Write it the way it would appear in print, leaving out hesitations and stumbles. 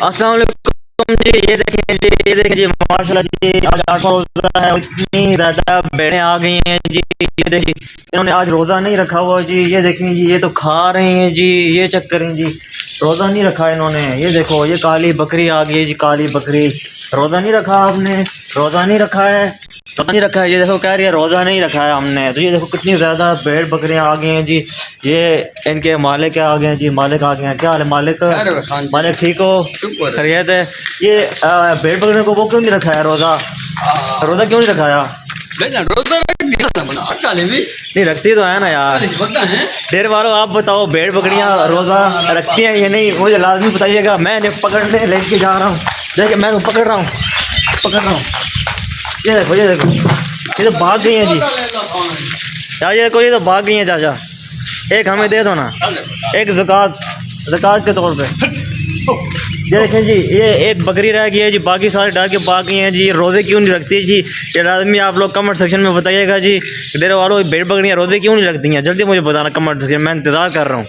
अस्सलाम वालेकुम जी। ये देखें जी माशाल्लाह जी, आज 8वां रोज़ा है। इतनी ज़्यादा भेड़ें आ गई हैं जी। ये देखिए इन्होंने आज रोज़ा नहीं रखा हुआ जी। ये देखें जी, ये तो खा रही हैं जी। ये चेक करें जी, रोज़ा नहीं रखा इन्होंने। ये देखो, ये काली बकरी आ गई है जी, काली बकरी। रोज़ा नहीं रखा आपने, रोज़ा नहीं रखा है, रोज़ा नहीं रखा है। ये देखो कह रही है रोज़ा नहीं रखा है हमने। तो ये देखो कितनी ज़्यादा भेड़ बकरियां आ गई हैं जी। ये इनके मालिक आ गए हैं जी, मालिक आ गए हैं। क्या हाल है मालिक? मालिक ठीक हो? खैरियत है। ये भेड़ बकरियों को वो क्यों नहीं रखा है रोज़ा? रोज़ा क्यों नहीं रखाया? नहीं रखती तो है ना यार। डेर वालों आप बताओ, भेड़ बकरियां रोज़ा रखती हैं या नहीं? मुझे लाजमी बताइएगा। मैं इन्हें पकड़ने लेके जा रहा हूँ। देखिए मैं इनको पकड़ रहा हूँ, पकड़ रहा हूँ। ये देखो, ये देखो, ये तो भाग गई हैं जी यार। ये देखो, ये तो भाग गई हैं चाचा। एक हमें दे दो ना, एक ज़कात, ज़कात के तौर पे। ये देखें जी, ये एक बकरी रह गई है जी, बाकी सारे डाल के भाग गई हैं जी। रोज़े क्यों नहीं रखती जी? ये लाजमी आप लोग कमेंट सेक्शन में बताइएगा जी। डेरे वालों भेड़ बकरियाँ रोज़े क्यों नहीं रखती हैं? जल्दी मुझे बताना कमेंट सेक्शन में, इंतज़ार कर रहा हूँ।